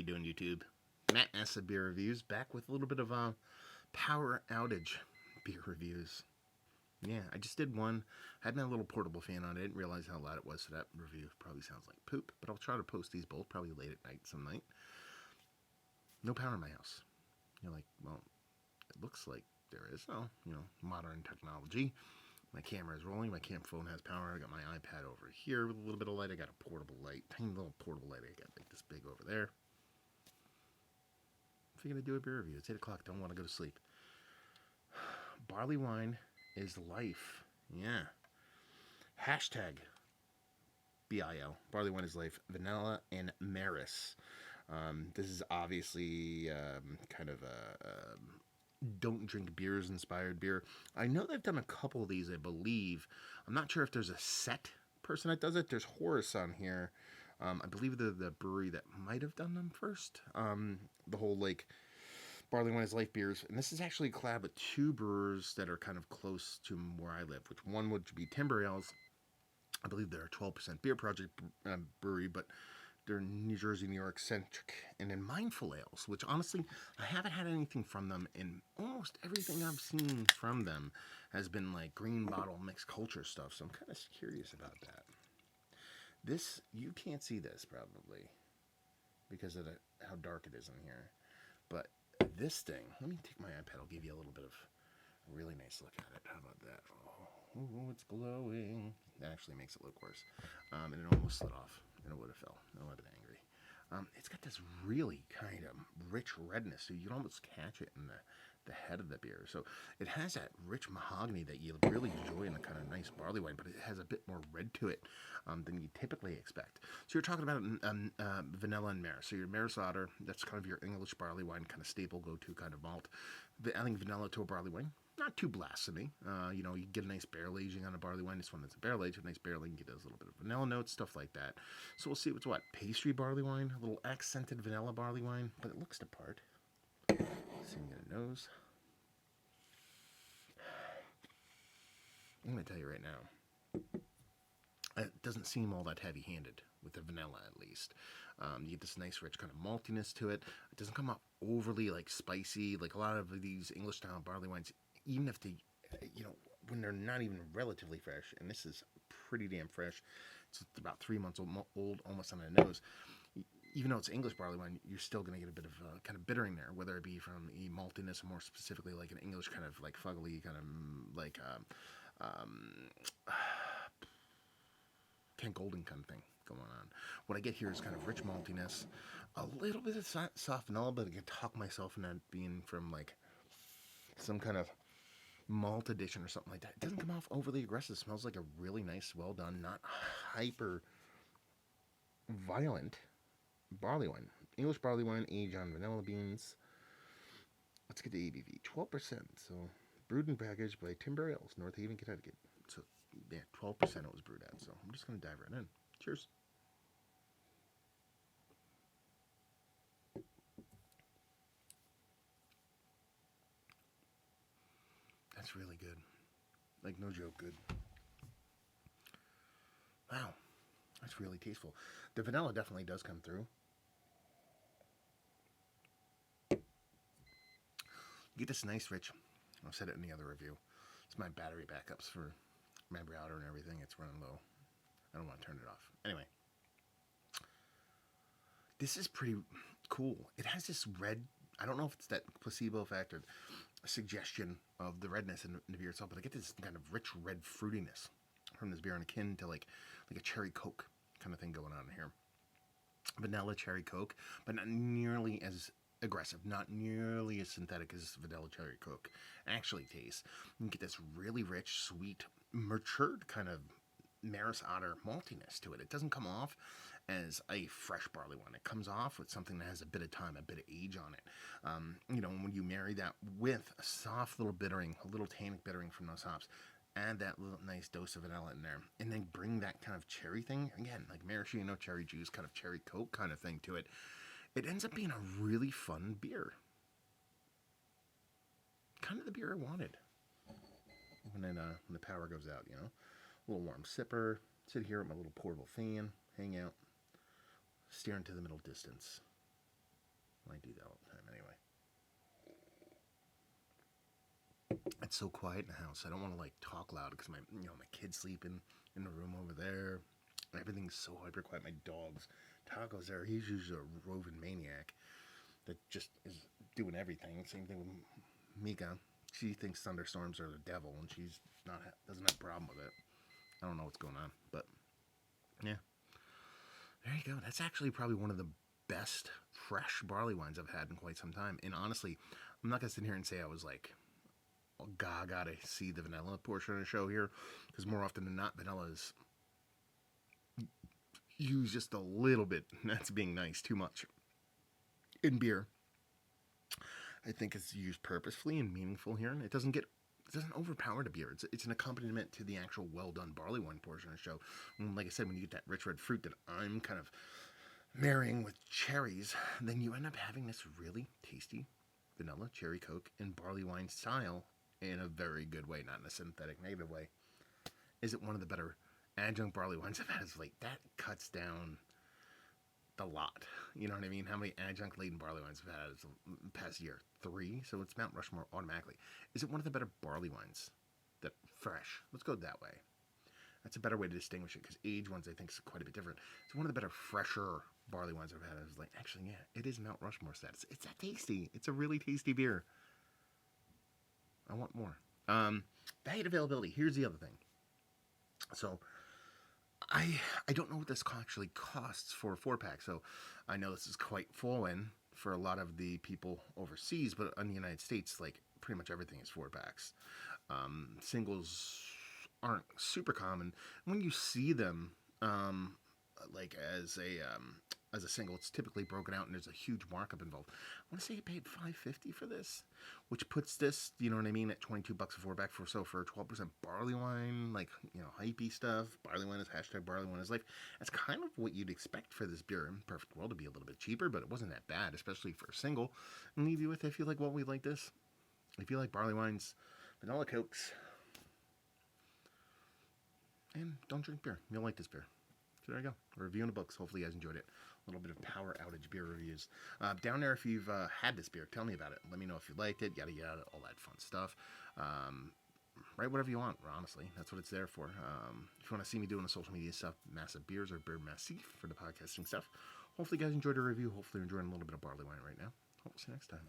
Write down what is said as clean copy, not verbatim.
you doing, YouTube? Matt Acid Beer Reviews, back with a little bit of power outage beer reviews. Yeah, I just did one. I had my little portable fan on. I didn't realize how loud it was, so that review probably sounds like poop. But I'll try to post these both probably late at night some night. No power in my house. You're like, well, it looks like there is. Oh, modern technology. My camera is rolling. My camera phone has power. I got my iPad over here with a little bit of light. I got a portable light, tiny little portable light. I got like this big over there. If you're gonna do a beer review, it's 8 o'clock. Don't want to go to sleep. Barleywine is life. Yeah. Hashtag BIL. Barleywine is life. Vanilla and Maris. This is obviously kind of a don't drink beers inspired beer. I know they've done a couple of these, I believe. I'm not sure if there's a set person that does it. There's Horus on here. I believe they're the brewery that might have done them first. The whole like Barleywine is Life beers. And this is actually a collab with two brewers that are kind of close to where I live, which one would be Timber Ales. I believe they're a 12% beer project brewery, but they're New Jersey, New York centric. And then Mindful Ales, which honestly, I haven't had anything from them. And almost everything I've seen from them has been like green bottle mixed culture stuff. So I'm kind of curious about that. This, you can't see this probably because of how dark it is in here. But this thing, let me take my iPad. I'll give you a little bit of a really nice look at it. How about that? Oh, it's glowing. That actually makes it look worse. And it almost slid off, and it would have fell. I would have been angry. It's got this really kind of rich redness, so you can almost catch it in the head of the beer. So it has that rich mahogany that you really enjoy in a kind of nice barley wine, but it has a bit more red to it than you typically expect. So you're talking about vanilla and Maris. So your Maris Otter, that's kind of your English barley wine, kind of staple go-to kind of malt. I think vanilla to a barley wine, not too blasphemy. You get a nice barrel aging on a barley wine. This one that's a barrel aged, a nice barrel aging, get those little bit of vanilla notes, stuff like that. So we'll see what's what. Pastry barley wine, a little accented vanilla barley wine, but it looks the part. See, you get a nose. I'm going to tell you right now, it doesn't seem all that heavy-handed with the vanilla, at least. You get this nice, rich kind of maltiness to it. It doesn't come out overly like spicy, like a lot of these English-style barley wines. Even if they, when they're not even relatively fresh, and this is pretty damn fresh. It's about 3 months old, almost on the nose. Even though it's English barley wine, you're still going to get a bit of kind of bittering there, whether it be from the maltiness, or more specifically like an English kind of like fuggly kind of like Kent Golden kind of thing going on. What I get here is kind of rich maltiness, a little bit of soft vanilla, but I can talk myself into being from like some kind of malt addition or something like that. It doesn't come off overly aggressive. It smells like a really nice, well done, not hyper violent barley wine. English barley wine aged on vanilla beans. Let's get the ABV. 12%. So brewed and packaged by Timber Ales, North Haven, Connecticut. So yeah, 12% it was brewed at. So I'm just going to dive right in. Cheers. That's really good. Like, no joke good. Wow. That's really tasteful. The vanilla definitely does come through. You get this nice, rich, I've said it in the other review, it's my battery backups for my router and everything. It's running low. I don't want to turn it off. Anyway. This is pretty cool. It has this red, I don't know if it's that placebo effect or suggestion of the redness in the beer itself, but I get this kind of rich red fruitiness from this beer, and akin to like a cherry Coke kind of thing going on here. Vanilla cherry Coke, but not nearly as aggressive, not nearly as synthetic as vanilla cherry Coke actually tastes. You get this really rich, sweet, matured kind of Maris Otter maltiness to it. It doesn't come off as a fresh barley wine. It comes off with something that has a bit of time, a bit of age on it. When you marry that with a soft little bittering, a little tannic bittering from those hops, add that little nice dose of vanilla in there, and then bring that kind of cherry thing, again, like maraschino cherry juice, kind of cherry Coke kind of thing to it, it ends up being a really fun beer. Kind of the beer I wanted. When the power goes out, A little warm sipper, sit here with my little portable fan, hang out, stare into the middle distance. I do that all the time anyway. It's so quiet in the house. I don't want to like talk loud because my kid's sleeping in the room over there. Everything's so hyper quiet. My dog's Taco's there. He's usually a roving maniac that just is doing everything. Same thing with Mika. She thinks thunderstorms are the devil, and she's not doesn't have a problem with it. I don't know what's going on, but yeah, there you go. That's actually probably one of the best fresh barley wines I've had in quite some time. And honestly, I'm not gonna sit here and say I was like, oh, gaga to see the vanilla portion of the show here, because more often than not, vanilla is used just a little bit. That's being nice, too much in beer. I think it's used purposefully and meaningful here. It doesn't overpower the beer. It's an accompaniment to the actual well done barley wine portion of the show. And like I said, when you get that rich red fruit that I'm kind of marrying with cherries, then you end up having this really tasty vanilla, cherry coke, and barley wine style in a very good way, not in a synthetic negative way. Is it one of the better adjunct barley wines I've had as of late? That cuts down a lot. You know what I mean? How many adjunct laden barley wines I've had the past year? 3. So it's Mount Rushmore automatically. Is it one of the better barley wines? That fresh. Let's go that way. That's a better way to distinguish it because aged ones I think is quite a bit different. It's one of the better, fresher barley wines I've had. I was like, actually, yeah, it is Mount Rushmore status. It's that tasty. It's a really tasty beer. I want more. Value availability. Here's the other thing. So I don't know what this actually costs for a 4-pack. So I know this is quite foreign for a lot of the people overseas, but in the United States, like pretty much everything is 4-packs. Singles aren't super common. When you see them, like as a single, it's typically broken out and there's a huge markup involved. I want to say you paid $5.50 for this, which puts this, you know what I mean, at $22 a 4-pack for 12% barley wine, like hypey stuff. Barley wine is hashtag barley wine is life. That's kind of what you'd expect for this beer in perfect world to be a little bit cheaper, but it wasn't that bad, especially for a single. And leave you with, if you like what we like this, if you like barley wines, vanilla cokes, and don't drink beer, you'll like this beer. So there you go. A review in the books. Hopefully you guys enjoyed it. A little bit of power outage beer reviews. Down there, if you've had this beer, tell me about it. Let me know if you liked it, yada yada, all that fun stuff. Write whatever you want, honestly. That's what it's there for. If you want to see me doing the social media stuff, Massive Beers or Beer Massif for the podcasting stuff. Hopefully you guys enjoyed the review. Hopefully you're enjoying a little bit of barley wine right now. Hope to see you next time.